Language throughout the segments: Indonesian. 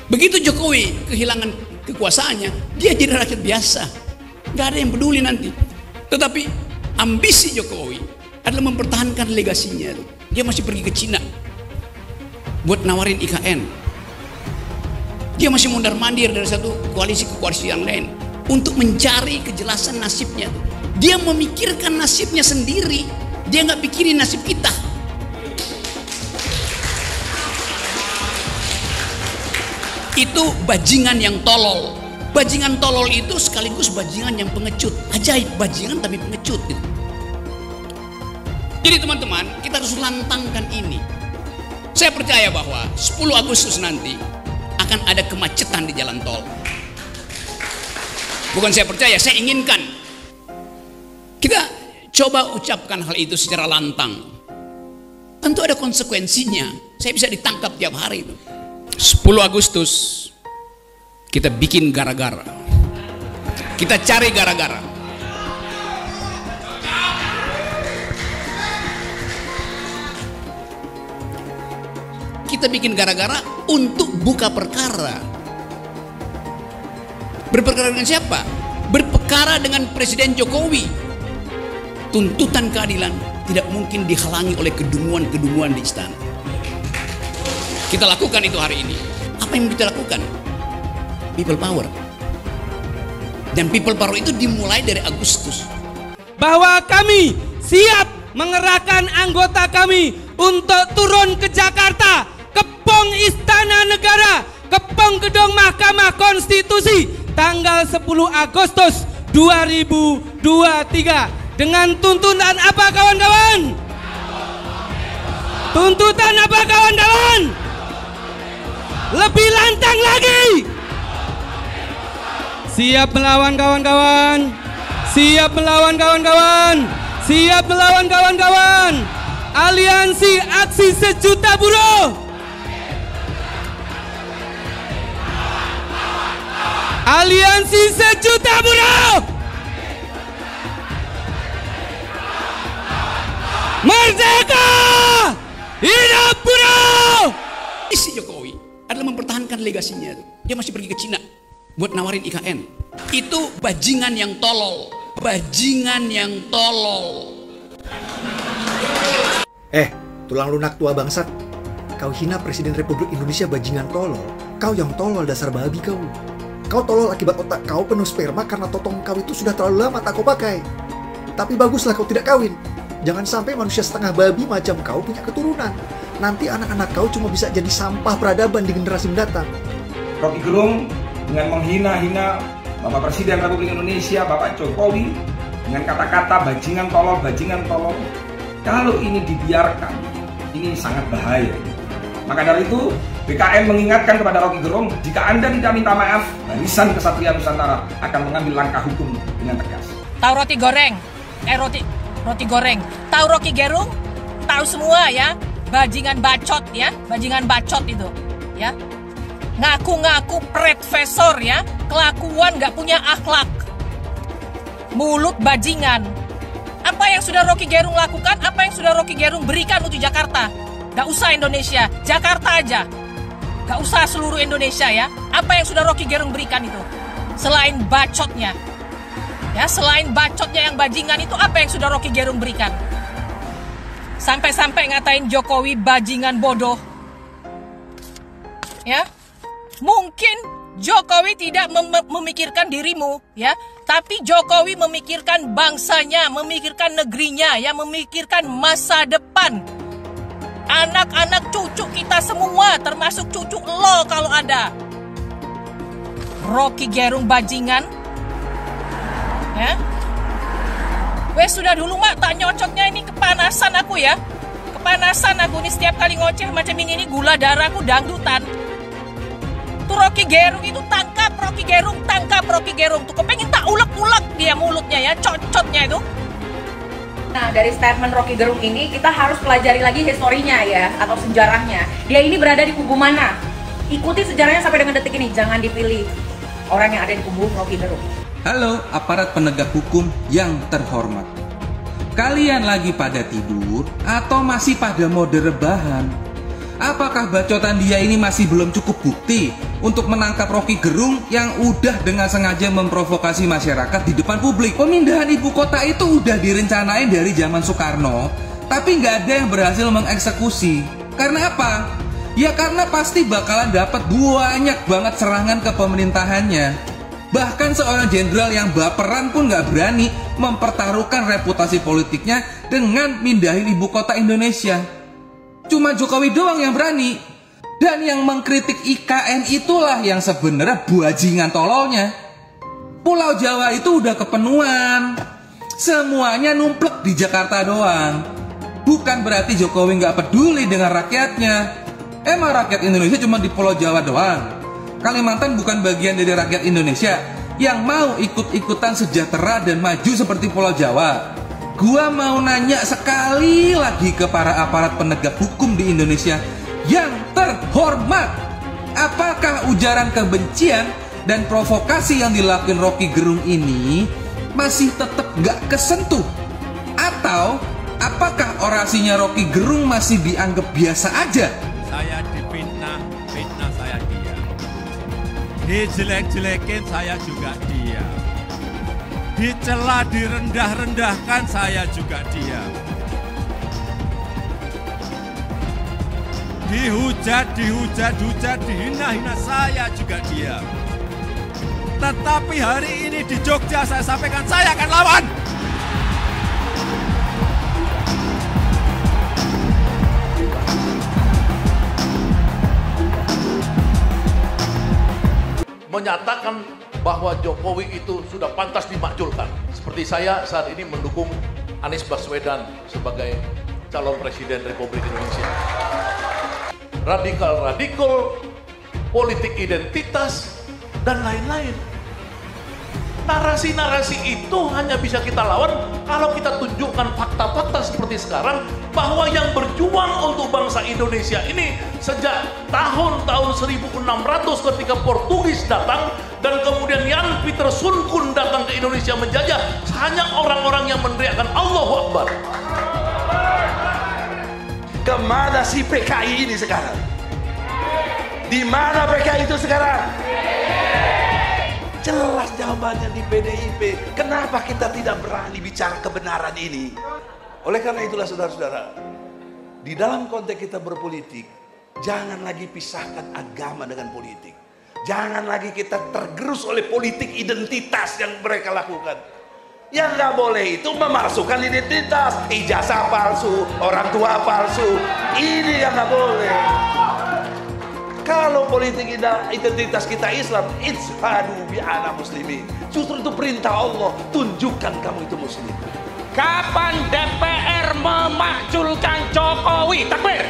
Begitu Jokowi kehilangan kekuasaannya, dia jadi rakyat biasa, nggak ada yang peduli nanti. Tetapi ambisi Jokowi adalah mempertahankan legasinya. Dia masih pergi ke Cina buat nawarin IKN. Dia masih mondar-mandir dari satu koalisi ke koalisi yang lain untuk mencari kejelasan nasibnya. Dia memikirkan nasibnya sendiri, dia nggak pikirin nasib kita. Itu bajingan yang tolol. Bajingan tolol itu sekaligus bajingan yang pengecut. Ajaib, bajingan tapi pengecut gitu. Jadi teman-teman, kita harus lantangkan ini. Saya percaya bahwa 10 Agustus nanti akan ada kemacetan di jalan tol. Bukan saya percaya, saya inginkan. Kita coba ucapkan hal itu secara lantang. Tentu ada konsekuensinya. Saya bisa ditangkap tiap hari itu. 10 Agustus kita bikin gara-gara. Kita cari gara-gara. Kita bikin gara-gara untuk buka perkara. Berperkara dengan siapa? Berperkara dengan Presiden Jokowi. Tuntutan keadilan tidak mungkin dihalangi oleh kedunguan-kedunguan di istana. Kita lakukan itu hari ini. Apa yang kita lakukan? People power. Dan people power itu dimulai dari Agustus. Bahwa kami siap mengerahkan anggota kami untuk turun ke Jakarta, Kepong Istana Negara, Kepong Gedung Mahkamah Konstitusi, tanggal 10 Agustus 2023. Dengan tuntutan apa kawan-kawan? Tuntutan apa kawan-kawan? Lebih lantang lagi. Siap melawan kawan-kawan. Siap melawan kawan-kawan. Siap melawan kawan-kawan. Aliansi Aksi Sejuta Buruh. Aliansi Sejuta Buruh. Merdeka! Hidup buruh! Isi Jokowi adalah mempertahankan legasinya. Dia masih pergi ke Cina buat nawarin IKN. Itu bajingan yang tolol. Bajingan yang tolol. Tulang lunak tua bangsat. Kau hina Presiden Republik Indonesia bajingan tolol. Kau yang tolol, dasar babi kau. Kau tolol akibat otak kau penuh sperma karena totong kau itu sudah terlalu lama tak kau pakai. Tapi baguslah kau tidak kawin. Jangan sampai manusia setengah babi macam kau punya keturunan. Nanti anak-anak kau cuma bisa jadi sampah peradaban di generasi mendatang. Rocky Gerung dengan menghina-hina Bapak Presiden Republik Indonesia, Bapak Jokowi, dengan kata-kata bajingan tolol. Kalau ini dibiarkan, ini sangat bahaya. Maka dari itu, BKN mengingatkan kepada Rocky Gerung, jika Anda tidak minta maaf, Barisan Kesatria Nusantara akan mengambil langkah hukum dengan tegas. Tahu roti goreng? Roti goreng. Tahu Rocky Gerung? Tahu semua ya, bajingan bacot ya, bajingan bacot itu ya. Ngaku-ngaku profesor ya, kelakuan nggak punya akhlak. Mulut bajingan. Apa yang sudah Rocky Gerung lakukan? Apa yang sudah Rocky Gerung berikan untuk Jakarta? Gak usah Indonesia, Jakarta aja. Gak usah seluruh Indonesia ya. Apa yang sudah Rocky Gerung berikan itu? Selain bacotnya. Ya, selain bacotnya yang bajingan itu, apa yang sudah Rocky Gerung berikan? Sampai-sampai ngatain Jokowi bajingan bodoh. Ya. Mungkin Jokowi tidak memikirkan dirimu, ya. Tapi Jokowi memikirkan bangsanya, memikirkan negerinya, ya, memikirkan masa depan. Anak-anak cucu kita semua, termasuk cucu lo kalau ada. Rocky Gerung bajingan. Ya. Wes sudah dulu mak, tak nyocotnya ini kepanasan aku ya. Kepanasan aku nih setiap kali ngoceh macam ini gula darahku dangdutan. Tuh Rocky Gerung itu tangkap Rocky Gerung. Tuh kepengen tak ulek-ulek dia mulutnya ya, cocotnya itu. Nah, dari statement Rocky Gerung ini kita harus pelajari lagi historinya ya, atau sejarahnya. Dia ini berada di kubu mana? Ikuti sejarahnya sampai dengan detik ini, jangan dipilih orang yang ada di kubu Rocky Gerung. Halo aparat penegak hukum yang terhormat. Kalian lagi pada tidur atau masih pada mode rebahan? Apakah bacotan dia ini masih belum cukup bukti untuk menangkap Rocky Gerung yang udah dengan sengaja memprovokasi masyarakat di depan publik? Pemindahan ibu kota itu udah direncanain dari zaman Soekarno, tapi nggak ada yang berhasil mengeksekusi. Karena apa? Ya karena pasti bakalan dapat banyak banget serangan ke pemerintahannya. Bahkan seorang jenderal yang baperan pun nggak berani mempertaruhkan reputasi politiknya dengan mindahin ibu kota Indonesia. Cuma Jokowi doang yang berani. Dan yang mengkritik IKN itulah yang sebenarnya bajingan tololnya. Pulau Jawa itu udah kepenuhan. Semuanya numplek di Jakarta doang. Bukan berarti Jokowi nggak peduli dengan rakyatnya. Emang rakyat Indonesia cuma di Pulau Jawa doang? Kalimantan bukan bagian dari rakyat Indonesia yang mau ikut-ikutan sejahtera dan maju seperti Pulau Jawa? Gua mau nanya sekali lagi ke para aparat penegak hukum di Indonesia yang terhormat. Apakah ujaran kebencian dan provokasi yang dilakukan Rocky Gerung ini masih tetap gak kesentuh? Atau apakah orasinya Rocky Gerung masih dianggap biasa aja? Saya difitnah, fitnah saya diam. Dijelek-jelekin saya juga diam. Dicela, direndah-rendahkan saya juga diam. Dihujat, dihina-hina saya juga diam. Tetapi hari ini di Jogja saya sampaikan saya akan lawan. Menyatakan bahwa Jokowi itu sudah pantas dimakzulkan. Seperti saya saat ini mendukung Anies Baswedan sebagai calon presiden Republik Indonesia. Radikal-radikal, politik identitas, dan lain-lain. Narasi-narasi itu hanya bisa kita lawan kalau kita tunjukkan fakta-fakta seperti sekarang, bahwa yang berjuang untuk bangsa Indonesia ini sejak tahun-tahun 1600 ketika Portugis datang dan kemudian Jan Pieter Sungkun datang ke Indonesia menjajah, hanya orang-orang yang meneriakkan Allahu Akbar. Kemana si PKI ini sekarang? Di mana PKI itu sekarang? Jelas jawabannya di PDIP. Kenapa kita tidak berani bicara kebenaran ini? Oleh karena itulah saudara-saudara, di dalam konteks kita berpolitik, jangan lagi pisahkan agama dengan politik. Jangan lagi kita tergerus oleh politik identitas yang mereka lakukan. Yang nggak boleh itu memalsukan identitas, ijazah palsu, orang tua palsu. Ini yang nggak boleh. Kalau politik identitas kita Islam, itshadu bi'ana muslimin. Justru itu perintah Allah, tunjukkan kamu itu muslim. Kapan DPR memakzulkan Jokowi? Takbir!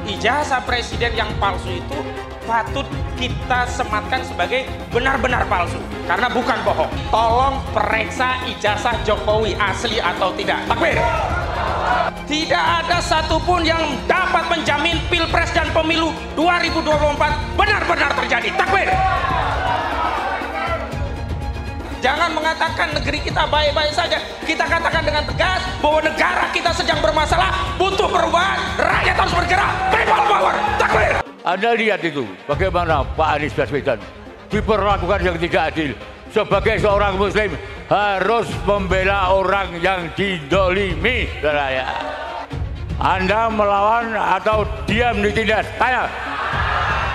Ijazah presiden yang palsu itu patut kita sematkan sebagai benar-benar palsu. Karena bukan bohong. Tolong periksa ijazah Jokowi asli atau tidak. Takbir! Tidak ada satupun yang dapat menjamin Pilpres dan Pemilu 2024 benar-benar terjadi. Takbir! Jangan mengatakan negeri kita baik-baik saja. Kita katakan dengan tegas bahwa negara kita sedang bermasalah, butuh perubahan, rakyat harus bergerak. People power! Takbir! Anda lihat itu, bagaimana Pak Anies Baswedan diperlakukan yang tidak adil. Sebagai seorang muslim harus membela orang yang didolimi. Anda melawan atau diam ditindas? Tanya.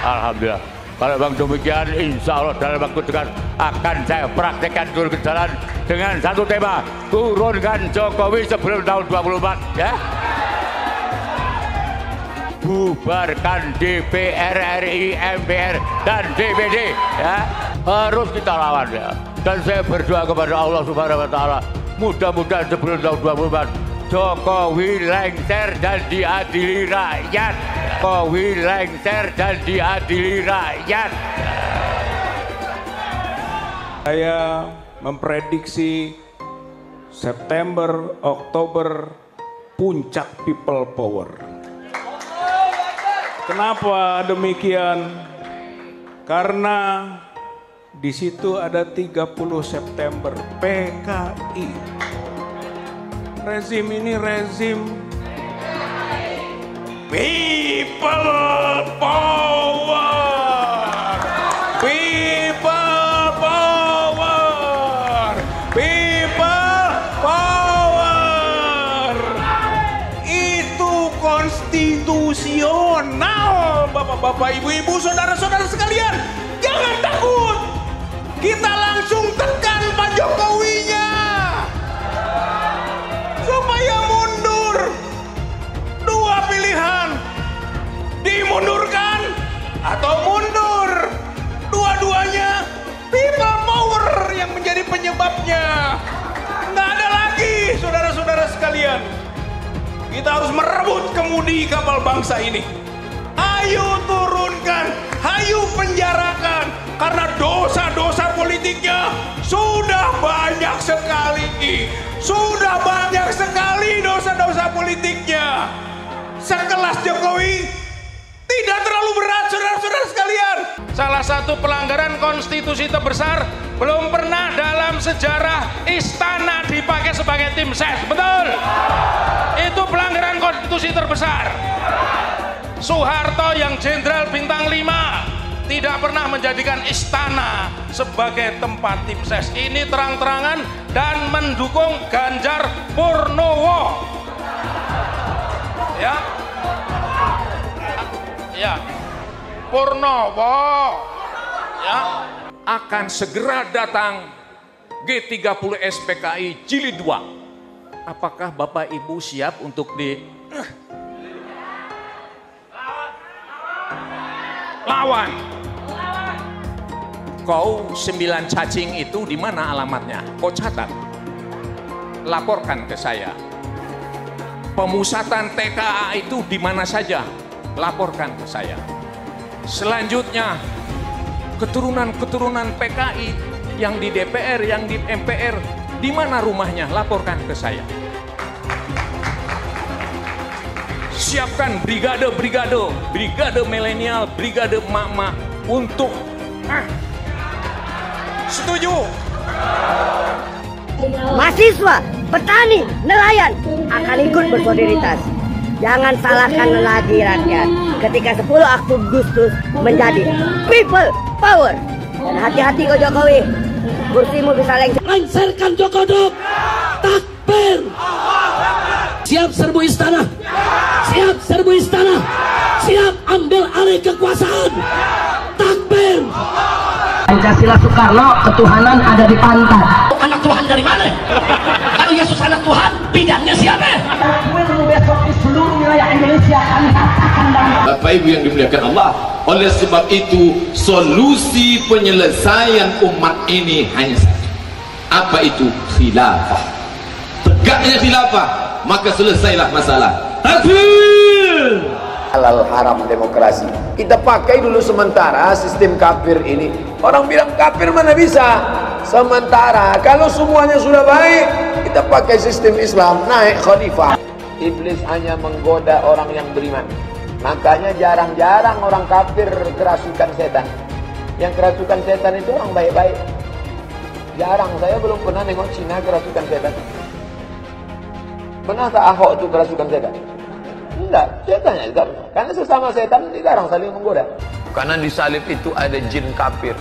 Alhamdulillah. Kalau bang demikian, insya Allah dalam waktu dekat akan saya praktekkan turun ke jalan dengan satu tema: turunkan Jokowi sebelum tahun 24. Ya. Bubarkan DPR, RI, MPR, dan DPD. Ya. Harus kita lawan ya. Dan saya berdoa kepada Allah Subhanahu wa Ta'ala, mudah-mudahan sebelum tahun 24 Jokowi lengser dan diadili rakyat. Jokowi lengser dan diadili rakyat. Saya memprediksi September, Oktober puncak people power. Kenapa demikian? Karena di situ ada 30 September PKI. Rezim ini rezim People power! People power! People power! Itu konstitusional, Bapak-bapak, Ibu-ibu, saudara-saudara sekalian. Jangan takut. Kita langsung tekan Pak Jokowinya supaya mundur. Dua pilihan, dimundurkan atau mundur. Dua-duanya people power yang menjadi penyebabnya. Nggak ada lagi, saudara-saudara sekalian. Kita harus merebut kemudi kapal bangsa ini. Ayo turunkan, ayo penjarakan, karena dosa-dosa politiknya sudah banyak sekali. Sudah banyak sekali dosa-dosa politiknya. Sekelas Jokowi tidak terlalu berat, saudara-saudara sekalian. Salah satu pelanggaran konstitusi terbesar, belum pernah dalam sejarah istana dipakai sebagai tim ses. Betul? Itu pelanggaran konstitusi terbesar. Soeharto yang jenderal bintang 5 tidak pernah menjadikan istana sebagai tempat tim ses. Ini terang-terangan dan mendukung Ganjar Purnowo. Ya, ya, Purnowo. Ya, akan segera datang G30 SPKI Jilid 2. Apakah Bapak Ibu siap untuk lawan? Kau 9 cacing itu di mana alamatnya? Kau catat. Laporkan ke saya. Pemusatan TKA itu di mana saja? Laporkan ke saya. Selanjutnya, keturunan-keturunan PKI yang di DPR, yang di MPR, di mana rumahnya? Laporkan ke saya. Siapkan brigade-brigade, brigade milenial, brigade emak-emak untuk setuju. Mahasiswa, petani, nelayan akan ikut bersolidaritas. Jangan salahkan lagi rakyat ketika 10 Agustus menjadi people power. Dan hati-hati kau Jokowi, kursimu bisa Lengserkan Jokodok. Takbir. Siap serbu istana. Siap serbu istana. Siap ambil alih kekuasaan. Takbir. Pancasila Soekarno, ketuhanan ada di pantat. Anak Tuhan dari mana? Kalau Yesus anak Tuhan, bidangnya siapa? Takbir besok di seluruh wilayah Indonesia kami katakan dalam. Bapak Ibu yang dimuliakan Allah, oleh sebab itu solusi penyelesaian umat ini hanya satu. Apa itu? Khilafah. Tegaknya khilafah, maka selesailah masalah. Takbir. Halal haram demokrasi. Kita pakai dulu sementara sistem kafir ini. Orang bilang kafir mana bisa? Sementara. Kalau semuanya sudah baik, kita pakai sistem Islam, naik khalifah. Iblis hanya menggoda orang yang beriman. Makanya jarang-jarang orang kafir kerasukan setan. Yang kerasukan setan itu orang baik-baik. Jarang, saya belum pernah nengok Cina kerasukan setan. Pernah tak Ahok itu kerasukan setan? Enggak, setannya juga pernah. Karena sesama setan dilarang saling menggoda. Karena di salib itu ada jin kafir.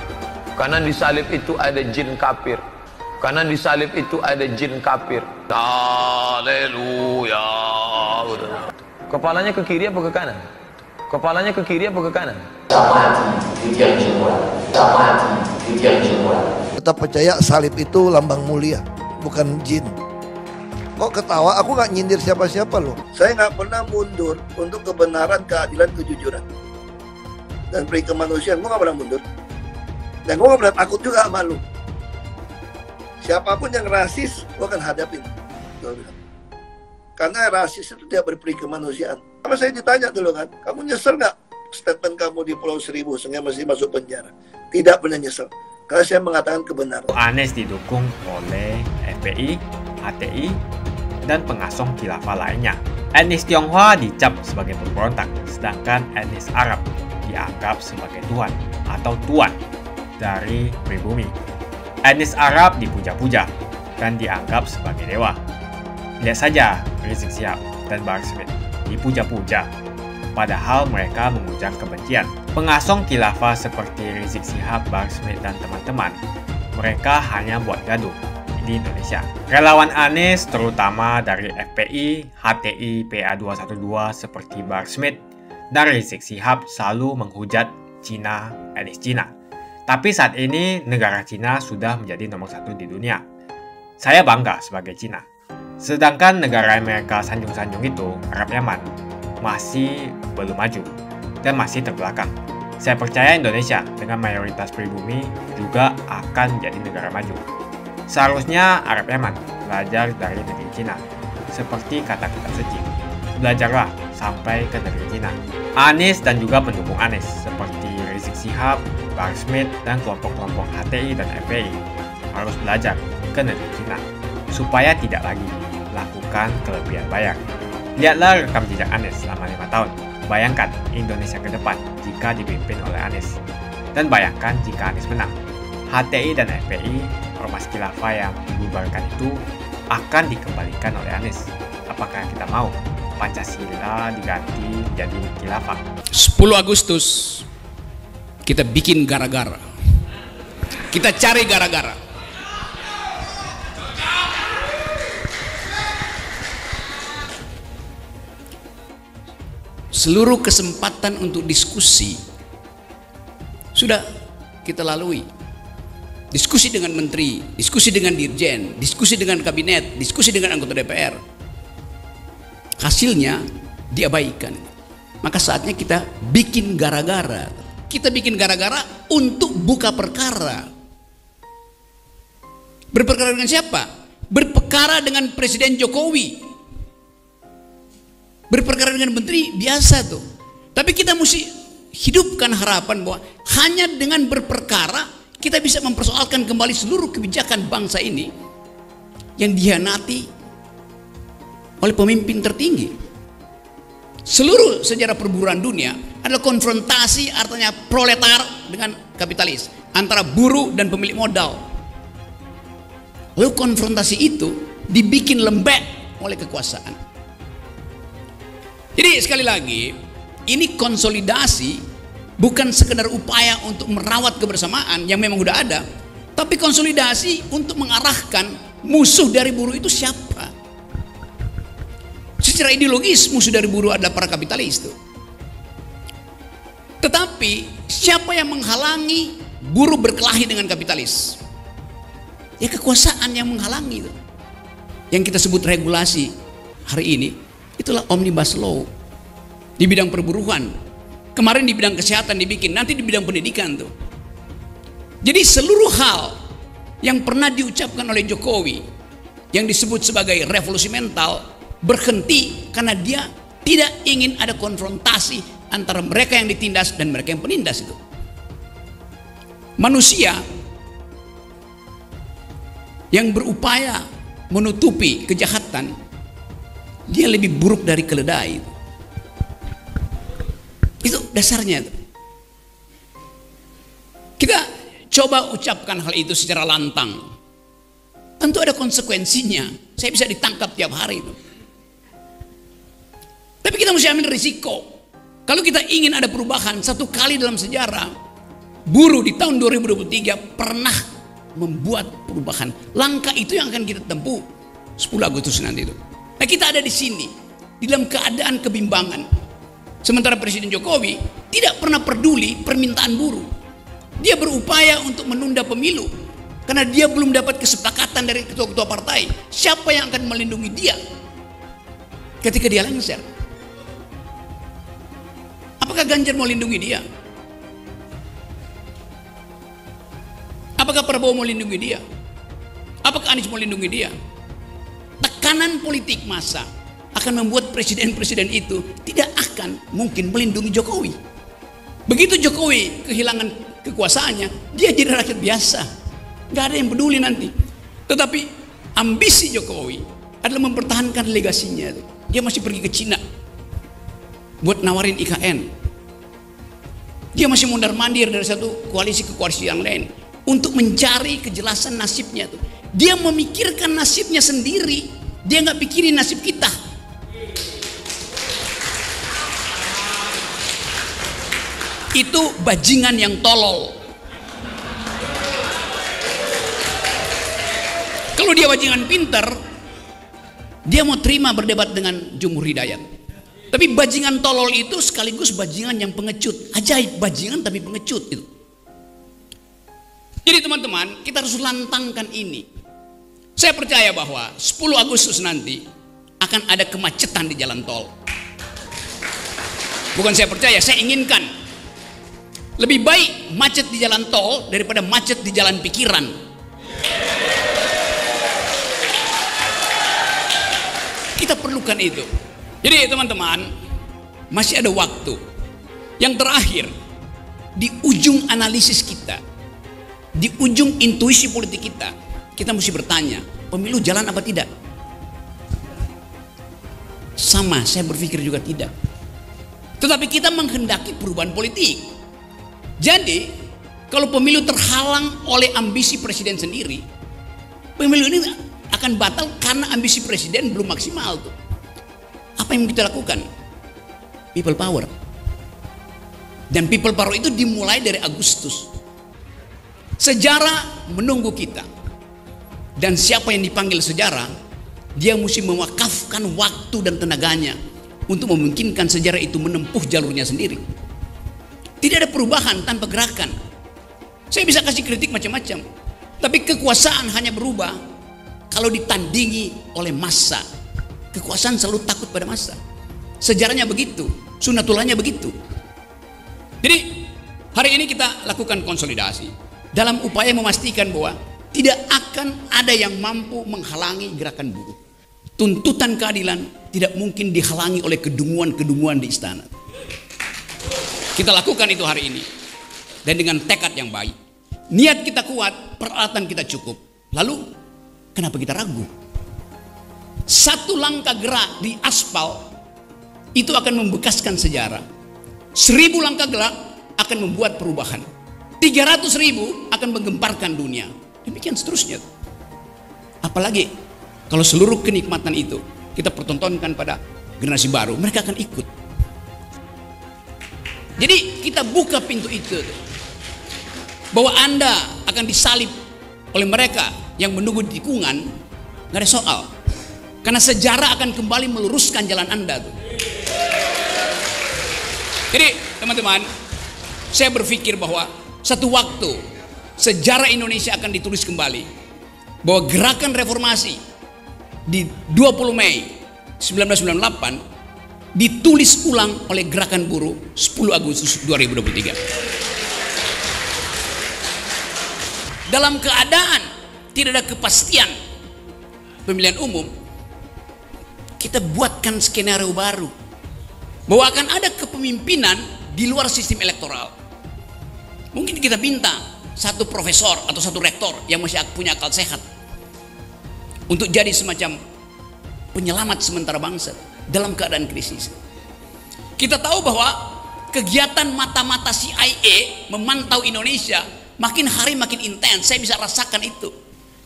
Karena di salib itu ada jin kafir. Karena di salib itu ada jin kafir. Haleluya. Kepalanya ke kiri apa ke kanan? Kepalanya ke kiri apa ke kanan? Tetap percaya salib itu lambang mulia, bukan jin. Kok ketawa? Aku nggak nyindir siapa-siapa loh. Saya nggak pernah mundur untuk kebenaran, keadilan, kejujuran, dan peri kemanusiaan. Gue nggak pernah mundur. Dan gue nggak pernah takut juga sama lu. Siapapun yang rasis, gue akan hadapin. Karena rasis itu tidak berperi kemanusiaan. Sama saya ditanya dulu kan, kamu nyesel nggak statement kamu di Pulau Seribu sehingga masih masuk penjara? Tidak pernah nyesel. Karena saya mengatakan kebenaran. Anies didukung oleh FPI, HTI, dan pengasong khilafah lainnya. Etnis Tionghoa dicap sebagai pemberontak, sedangkan etnis Arab dianggap sebagai tuan atau tuan dari pribumi. Etnis Arab dipuja-puja dan dianggap sebagai dewa. Lihat saja Rizik Syihab dan Bahar Smith dipuja-puja padahal mereka mengujang kebencian. Pengasong khilafah seperti Rizik Syihab, Bahar Smith, dan teman-teman, mereka hanya buat gaduh di Indonesia. Relawan Anies, terutama dari FPI, HTI, PA212 seperti Bahar Smith dan Rizik Syihab, selalu menghujat Cina, etnis Cina. Tapi saat ini negara Cina sudah menjadi nomor 1 di dunia. Saya bangga sebagai Cina. Sedangkan negara Amerika sanjung-sanjung itu, Arab Yaman, masih belum maju dan masih terbelakang. Saya percaya Indonesia dengan mayoritas pribumi juga akan menjadi negara maju. Seharusnya Arab Yaman belajar dari negeri Cina. Seperti kata kitab suci, belajarlah sampai ke negeri Cina. Anies dan juga pendukung Anies seperti Rizik Syihab, Bahar Smith, dan kelompok-kelompok HTI dan FPI harus belajar ke negeri Cina supaya tidak lagi melakukan kelebihan bayar. Lihatlah rekam jejak Anies selama 5 tahun. Bayangkan Indonesia ke depan jika dipimpin oleh Anies. Dan bayangkan jika Anies menang. HTI dan FPI, ormas khilafah yang dibubarkan itu akan dikembalikan oleh Anies. Apakah kita mau Pancasila diganti jadi khilafah? 10 Agustus kita bikin gara-gara. Kita cari gara-gara. Seluruh kesempatan untuk diskusi sudah kita lalui. Diskusi dengan menteri, diskusi dengan dirjen, diskusi dengan kabinet, diskusi dengan anggota DPR. Hasilnya diabaikan. Maka saatnya kita bikin gara-gara. Kita bikin gara-gara untuk buka perkara. Berperkara dengan siapa? Berperkara dengan Presiden Jokowi. Berperkara dengan menteri biasa tuh. Tapi kita mesti hidupkan harapan bahwa hanya dengan berperkara kita bisa mempersoalkan kembali seluruh kebijakan bangsa ini yang dihianati oleh pemimpin tertinggi. Seluruh sejarah perburuan dunia adalah konfrontasi, artinya proletar dengan kapitalis, antara buruh dan pemilik modal. Lalu konfrontasi itu dibikin lembek oleh kekuasaan. Jadi sekali lagi, ini konsolidasi bukan sekedar upaya untuk merawat kebersamaan yang memang udah ada, tapi konsolidasi untuk mengarahkan musuh dari buruh itu siapa. Secara ideologis musuh dari buruh adalah para kapitalis itu. Tetapi siapa yang menghalangi buruh berkelahi dengan kapitalis? Ya kekuasaan yang menghalangi itu. Yang kita sebut regulasi hari ini itulah Omnibus Law di bidang perburuhan. Kemarin di bidang kesehatan dibikin, nanti di bidang pendidikan tuh. Jadi seluruh hal yang pernah diucapkan oleh Jokowi yang disebut sebagai revolusi mental berhenti karena dia tidak ingin ada konfrontasi antara mereka yang ditindas dan mereka yang penindas itu. Manusia yang berupaya menutupi kejahatan, dia lebih buruk dari keledai. Itu dasarnya. Kita coba ucapkan hal itu secara lantang. Tentu ada konsekuensinya. Saya bisa ditangkap tiap hari itu. Tapi kita mesti ambil risiko. Kalau kita ingin ada perubahan, satu kali dalam sejarah buruh di tahun 2023 pernah membuat perubahan. Langkah itu yang akan kita tempuh 10 Agustus nanti itu. Nah, kita ada di sini di dalam keadaan kebimbangan. Sementara Presiden Jokowi tidak pernah peduli permintaan buruh. Dia berupaya untuk menunda pemilu karena dia belum dapat kesepakatan dari ketua-ketua partai. Siapa yang akan melindungi dia ketika dia lengser? Apakah Ganjar mau lindungi dia? Apakah Prabowo mau lindungi dia? Apakah Anies mau lindungi dia? Tekanan politik massa akan membuat presiden-presiden itu tidak akan mungkin melindungi Jokowi. Begitu Jokowi kehilangan kekuasaannya, dia jadi rakyat biasa. Gak ada yang peduli nanti. Tetapi ambisi Jokowi adalah mempertahankan legasinya. Dia masih pergi ke Cina buat nawarin IKN. Dia masih mondar-mandir dari satu koalisi ke koalisi yang lain untuk mencari kejelasan nasibnya tuh. Dia memikirkan nasibnya sendiri. Dia nggak pikirin nasib kita. itu bajingan yang tolol. Kalau dia bajingan pinter, dia mau terima berdebat dengan Jumhur Hidayat. Tapi bajingan tolol itu sekaligus bajingan yang pengecut. Ajaib, bajingan tapi pengecut itu. Jadi teman-teman, kita harus lantangkan ini. Saya percaya bahwa 10 Agustus nanti akan ada kemacetan di jalan tol. Bukan saya percaya, saya inginkan. Lebih baik macet di jalan tol daripada macet di jalan pikiran. Kita perlukan itu. Jadi teman-teman, masih ada waktu. Yang terakhir, di ujung analisis kita, di ujung intuisi politik kita mesti bertanya, pemilu jalan apa tidak? Sama, saya berpikir juga tidak. Tetapi kita menghendaki perubahan politik. Jadi, kalau pemilu terhalang oleh ambisi presiden sendiri, pemilu ini akan batal karena ambisi presiden belum maksimal tuh. Apa yang kita lakukan? People power. Dan people power itu dimulai dari Agustus. Sejarah menunggu kita. Dan siapa yang dipanggil sejarah, dia mesti mewakafkan waktu dan tenaganya untuk memungkinkan sejarah itu menempuh jalurnya sendiri. Tidak ada perubahan tanpa gerakan. Saya bisa kasih kritik macam-macam, tapi kekuasaan hanya berubah kalau ditandingi oleh massa. Kekuasaan selalu takut pada massa. Sejarahnya begitu, sunnatullahnya begitu. Jadi hari ini kita lakukan konsolidasi dalam upaya memastikan bahwa tidak akan ada yang mampu menghalangi gerakan buruh. Tuntutan keadilan tidak mungkin dihalangi oleh kedunguan-kedunguan di istana. Kita lakukan itu hari ini dan dengan tekad yang baik. Niat kita kuat, peralatan kita cukup. Lalu kenapa kita ragu? Satu langkah gerak di aspal itu akan membekaskan sejarah. 1000 langkah gerak akan membuat perubahan. 300.000 akan menggemparkan dunia. Demikian seterusnya. Apalagi kalau seluruh kenikmatan itu kita pertontonkan pada generasi baru, mereka akan ikut. Jadi kita buka pintu itu, bahwa Anda akan disalib oleh mereka yang menunggu tikungan, nggak ada soal. Karena sejarah akan kembali meluruskan jalan Anda tuh. Jadi teman-teman, saya berpikir bahwa satu waktu sejarah Indonesia akan ditulis kembali, bahwa gerakan reformasi di 20 Mei 1998 ditulis ulang oleh gerakan buruh 10 Agustus 2023. Dalam keadaan tidak ada kepastian pemilihan umum, kita buatkan skenario baru bahwa akan ada kepemimpinan di luar sistem elektoral. Mungkin kita minta satu profesor atau satu rektor yang masih punya akal sehat untuk jadi semacam penyelamat sementara bangsa dalam keadaan krisis. Kita tahu bahwa kegiatan mata-mata CIA memantau Indonesia makin hari makin intens. Saya bisa rasakan itu.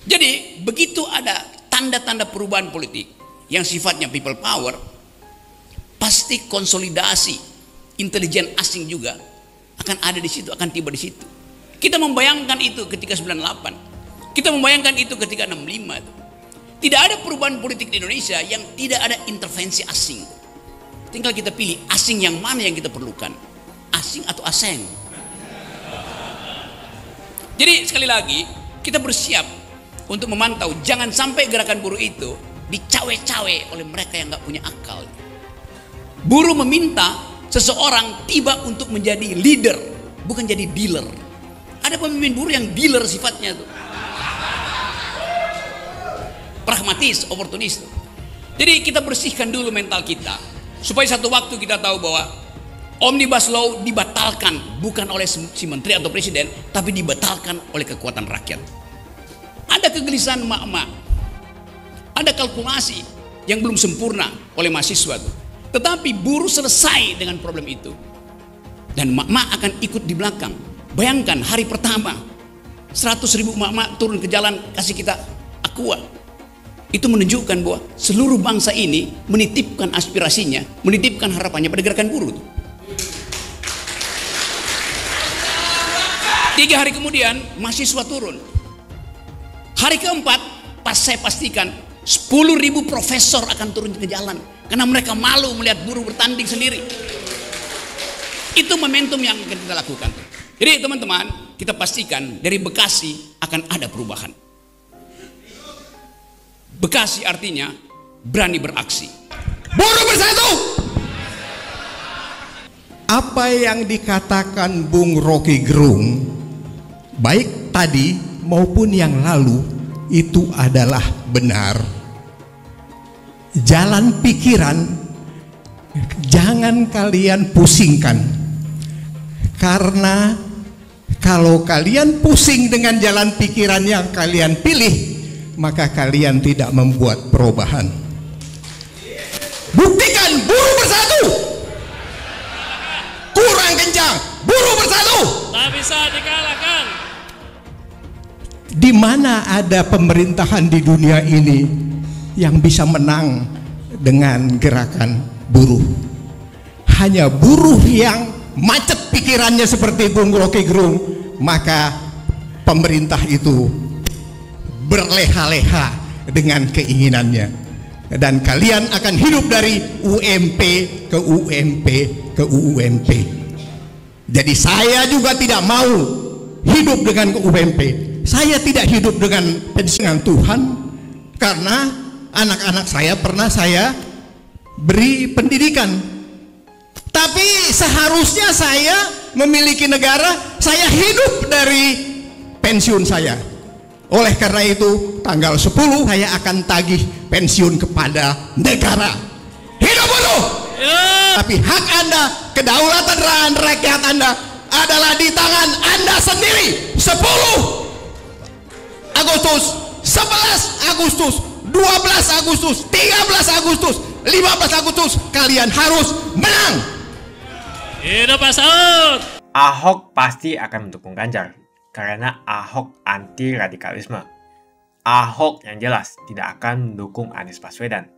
Jadi begitu ada tanda-tanda perubahan politik yang sifatnya people power, pasti konsolidasi intelijen asing juga akan ada di situ, akan tiba di situ. Kita membayangkan itu ketika 98, kita membayangkan itu ketika 65. Tidak ada perubahan politik di Indonesia yang tidak ada intervensi asing. Tinggal kita pilih asing yang mana yang kita perlukan, asing atau aseng. Jadi sekali lagi kita bersiap untuk memantau, jangan sampai gerakan buruh itu dicawe-cawe oleh mereka yang nggak punya akal. Buruh meminta seseorang tiba untuk menjadi leader, bukan jadi dealer. Ada pemimpin buruh yang dealer sifatnya tuh, pragmatis, oportunis. Jadi kita bersihkan dulu mental kita supaya satu waktu kita tahu bahwa Omnibus Law dibatalkan bukan oleh si menteri atau presiden, tapi dibatalkan oleh kekuatan rakyat. Ada kegelisahan emak-emak, ada kalkulasi yang belum sempurna oleh mahasiswa tuh. Tetapi buruh selesai dengan problem itu, dan emak-emak akan ikut di belakang. Bayangkan hari pertama 100.000 emak-emak turun ke jalan kasih kita aqua. Itu menunjukkan bahwa seluruh bangsa ini menitipkan aspirasinya, menitipkan harapannya pada gerakan buruh. 3 hari kemudian mahasiswa turun. Hari keempat, pas saya pastikan 10.000 profesor akan turun ke jalan karena mereka malu melihat buruh bertanding sendiri. Itu momentum yang akan kita lakukan. Jadi teman-teman, kita pastikan dari Bekasi akan ada perubahan. Bekasi artinya berani beraksi. Buruh bersatu! Apa yang dikatakan Bung Rocky Gerung, baik tadi maupun yang lalu, itu adalah benar. Jalan pikiran jangan kalian pusingkan. Karena kalau kalian pusing dengan jalan pikiran yang kalian pilih, maka kalian tidak membuat perubahan. Buktikan buruh bersatu. Kurang kencang, buruh bersatu. Tak bisa dikalahkan. Di mana ada pemerintahan di dunia ini yang bisa menang dengan gerakan buruh? Hanya buruh yang macet pikirannya seperti Bung Rocky Gerung, maka pemerintah itu berleha-leha dengan keinginannya, dan kalian akan hidup dari UMP ke UMP ke UMP. Jadi saya juga tidak mau hidup dengan UMP. Saya tidak hidup dengan pensiun Tuhan, karena anak-anak saya pernah saya beri pendidikan. Tapi seharusnya saya memiliki negara, saya hidup dari pensiun saya. Oleh karena itu, tanggal 10 saya akan tagih pensiun kepada negara. Hidup buruh! Tapi hak Anda, kedaulatan rakyat Anda adalah di tangan Anda sendiri. 10 Agustus, 11 Agustus, 12 Agustus, 13 Agustus, 15 Agustus, kalian harus menang. Hidup Pak Saud. Ahok pasti akan mendukung Ganjar karena Ahok anti radikalisme. Ahok yang jelas tidak akan mendukung Anies Baswedan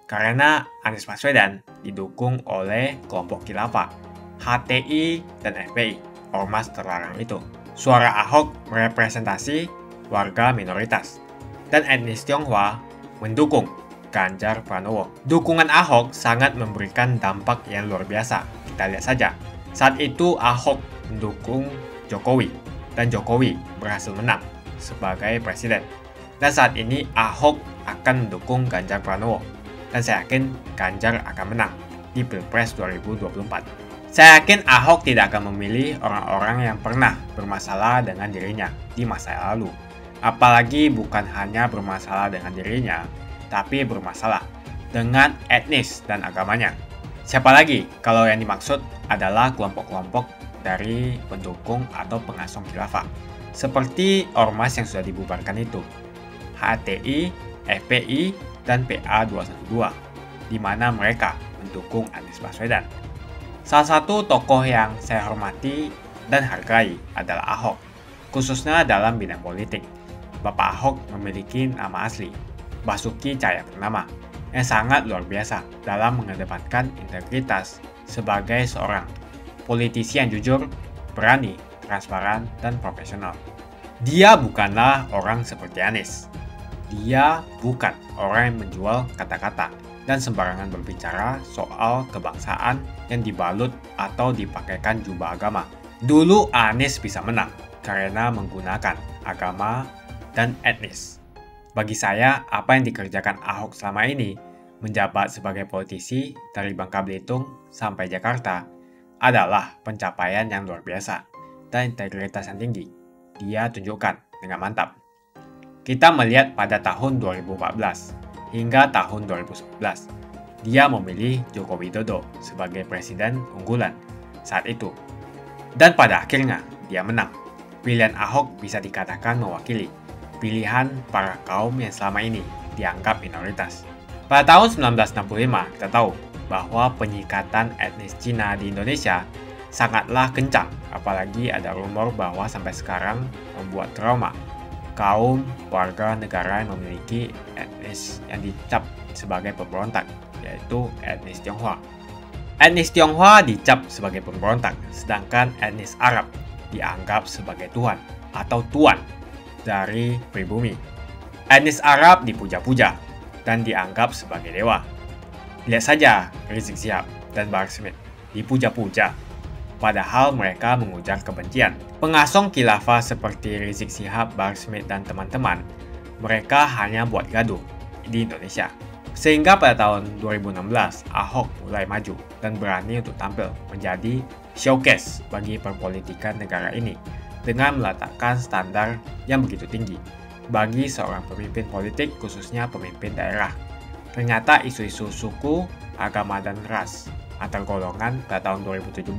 karena Anies Baswedan didukung oleh kelompok khilafah, HTI dan FPI, ormas terlarang itu. Suara Ahok merepresentasi warga minoritas, dan etnis Tionghoa mendukung Ganjar Pranowo. Dukungan Ahok sangat memberikan dampak yang luar biasa. Kita lihat saja, saat itu Ahok mendukung Jokowi dan Jokowi berhasil menang sebagai presiden. Dan saat ini Ahok akan mendukung Ganjar Pranowo, dan saya yakin Ganjar akan menang di Pilpres 2024. Saya yakin Ahok tidak akan memilih orang-orang yang pernah bermasalah dengan dirinya di masa lalu. Apalagi bukan hanya bermasalah dengan dirinya, tapi bermasalah dengan etnis dan agamanya. Siapa lagi kalau yang dimaksud adalah kelompok-kelompok dari pendukung atau pengasong khilafah, seperti ormas yang sudah dibubarkan itu, HTI, FPI, dan PA212, di mana mereka mendukung Anies Baswedan. Salah satu tokoh yang saya hormati dan hargai adalah Ahok, khususnya dalam bidang politik. Bapak Ahok memiliki nama asli, Basuki Cahayapurnama, yang sangat luar biasa dalam mengedepankan integritas sebagai seorang politisi yang jujur, berani, transparan, dan profesional. Dia bukanlah orang seperti Anies. Dia bukan orang yang menjual kata-kata dan sembarangan berbicara soal kebangsaan yang dibalut atau dipakaikan jubah agama. Dulu Anies bisa menang karena menggunakan agama dan etnis. Bagi saya, apa yang dikerjakan Ahok selama ini, menjabat sebagai politisi dari Bangka Belitung sampai Jakarta, adalah pencapaian yang luar biasa dan integritas yang tinggi. Dia tunjukkan dengan mantap. Kita melihat pada tahun 2014 hingga tahun 2011, dia memilih Joko Widodo sebagai presiden unggulan saat itu. Dan pada akhirnya, dia menang. Pilihan Ahok bisa dikatakan mewakili pilihan para kaum yang selama ini dianggap minoritas. Pada tahun 1965, kita tahu bahwa penyikatan etnis Cina di Indonesia sangatlah kencang, apalagi ada rumor bahwa sampai sekarang membuat trauma kaum warga negara yang memiliki etnis yang dicap sebagai pemberontak, yaitu etnis Tionghoa. Etnis Tionghoa dicap sebagai pemberontak, sedangkan etnis Arab dianggap sebagai Tuhan atau Tuan dari pribumi. Etnis Arab dipuja-puja dan dianggap sebagai dewa. Lihat saja Rizik Syihab dan Bahar Smith dipuja-puja, padahal mereka mengujar kebencian. Pengasong khilafah seperti Rizik Syihab, Bahar Smith, dan teman-teman, mereka hanya buat gaduh di Indonesia. Sehingga pada tahun 2016, Ahok mulai maju dan berani untuk tampil menjadi showcase bagi perpolitikan negara ini dengan meletakkan standar yang begitu tinggi bagi seorang pemimpin politik, khususnya pemimpin daerah. Ternyata isu-isu suku, agama, dan ras antar golongan pada tahun 2017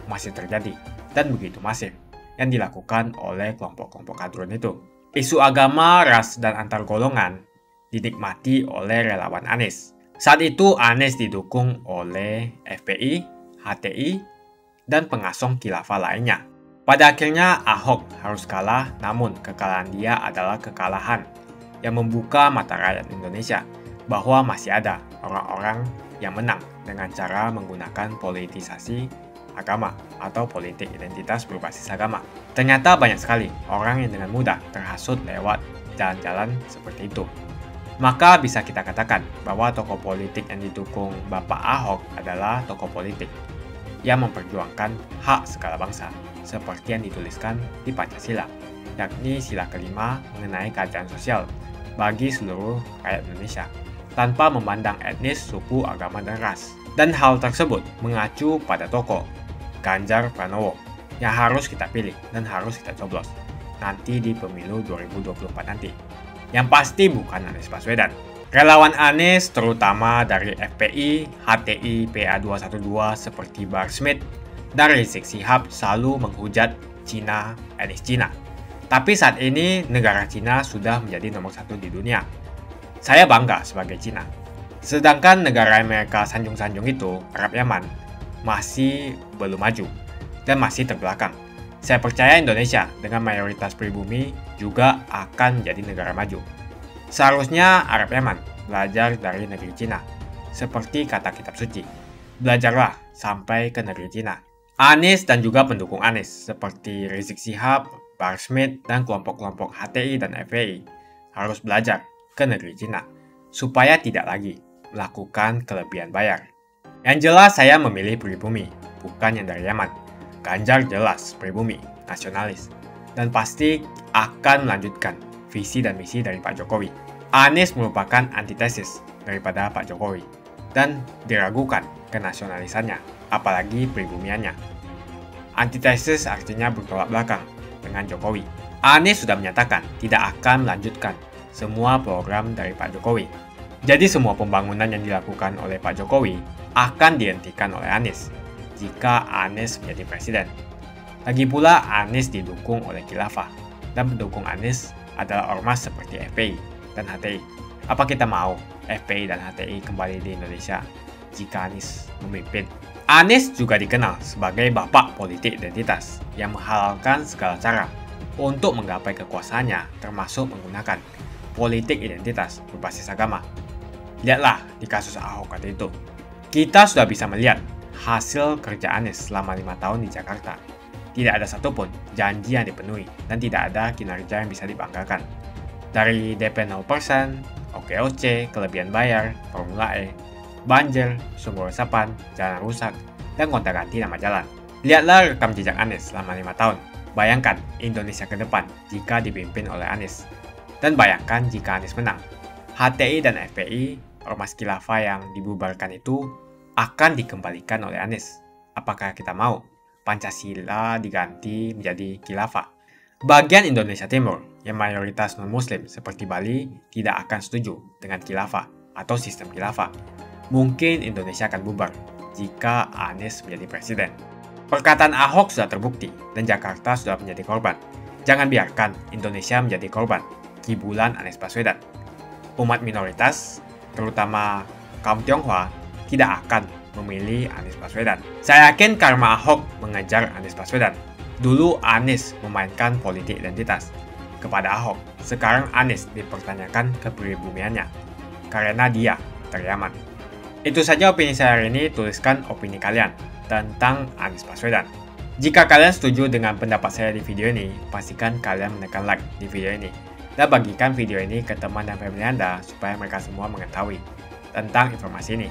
masih terjadi dan begitu masif yang dilakukan oleh kelompok-kelompok kadrun itu. Isu agama, ras, dan antar golongan dinikmati oleh relawan Anies. Saat itu Anies didukung oleh FPI, HTI, dan pengasong khilafah lainnya. Pada akhirnya Ahok harus kalah, namun kekalahan dia adalah kekalahan yang membuka mata rakyat Indonesia bahwa masih ada orang-orang yang menang dengan cara menggunakan politisasi agama atau politik identitas berbasis agama. Ternyata banyak sekali orang yang dengan mudah terhasut lewat jalan-jalan seperti itu. Maka bisa kita katakan bahwa tokoh politik yang didukung Bapak Ahok adalah tokoh politik yang memperjuangkan hak segala bangsa, seperti yang dituliskan di Pancasila, yakni sila kelima mengenai keadilan sosial bagi seluruh rakyat Indonesia, tanpa memandang etnis, suku, agama, dan ras. Dan hal tersebut mengacu pada tokoh Ganjar Pranowo yang harus kita pilih dan harus kita coblos nanti di pemilu 2024 nanti. Yang pasti bukan Anies Baswedan. Relawan Anies terutama dari FPI, HTI, PA212 seperti Bahar Smith dan Rizik Syihab selalu menghujat Cina, etnis Cina. Tapi saat ini negara Cina sudah menjadi nomor 1 di dunia. Saya bangga sebagai Cina. Sedangkan negara Amerika sanjung-sanjung itu, Arab Yaman, masih belum maju dan masih terbelakang. Saya percaya Indonesia dengan mayoritas pribumi juga akan menjadi negara maju. Seharusnya Arab Yaman belajar dari negeri Cina. Seperti kata kitab suci, belajarlah sampai ke negeri Cina. Anies dan juga pendukung Anies seperti Rizik Syihab, Bahar Smith, dan kelompok-kelompok HTI dan FPI harus belajar ke negeri Cina supaya tidak lagi melakukan kelebihan bayar. Yang jelas saya memilih pribumi, bukan yang dari Yaman. Ganjar jelas pribumi, nasionalis, dan pasti akan melanjutkan visi dan misi dari Pak Jokowi. Anies merupakan antitesis daripada Pak Jokowi dan diragukan kenasionalisannya, apalagi pribumiannya. Antitesis artinya bertolak belakang dengan Jokowi. Anies sudah menyatakan tidak akan melanjutkan semua program dari Pak Jokowi. Jadi semua pembangunan yang dilakukan oleh Pak Jokowi akan dihentikan oleh Anies jika Anies menjadi presiden. Lagi pula Anies didukung oleh khilafah dan pendukung Anies adalah ormas seperti FPI dan HTI. Apa kita mau FPI dan HTI kembali di Indonesia jika Anies memimpin? Anies juga dikenal sebagai bapak politik identitas yang menghalalkan segala cara untuk menggapai kekuasaannya, termasuk menggunakan politik identitas berbasis agama. Lihatlah di kasus Ahok kali itu. Kita sudah bisa melihat hasil kerja Anies selama 5 tahun di Jakarta. Tidak ada satupun janji yang dipenuhi dan tidak ada kinerja yang bisa dibanggakan. Dari DP 0%, OKOC, kelebihan bayar, Formula E, banjir, sumber resapan, jalan rusak, dan gonta-ganti nama jalan. Lihatlah rekam jejak Anies selama 5 tahun. Bayangkan Indonesia ke depan jika dipimpin oleh Anies. Dan bayangkan jika Anies menang. HTI dan FPI, ormas khilafah yang dibubarkan itu akan dikembalikan oleh Anies. Apakah kita mau Pancasila diganti menjadi khilafah? Bagian Indonesia Timur yang mayoritas non-muslim seperti Bali tidak akan setuju dengan khilafah atau sistem khilafah. Mungkin Indonesia akan bubar jika Anies menjadi presiden. Perkataan Ahok sudah terbukti dan Jakarta sudah menjadi korban. Jangan biarkan Indonesia menjadi korban kibulan Anies Baswedan. Umat minoritas, terutama kaum Tionghoa, tidak akan memilih Anies Baswedan. Saya yakin karma Ahok mengejar Anies Baswedan. Dulu Anies memainkan politik identitas kepada Ahok. Sekarang Anies dipertanyakan kepribumiannya karena dia dari Yaman. Itu saja opini saya hari ini. Tuliskan opini kalian tentang Anies Baswedan. Jika kalian setuju dengan pendapat saya di video ini, pastikan kalian menekan like di video ini. Dan bagikan video ini ke teman dan family Anda supaya mereka semua mengetahui tentang informasi ini.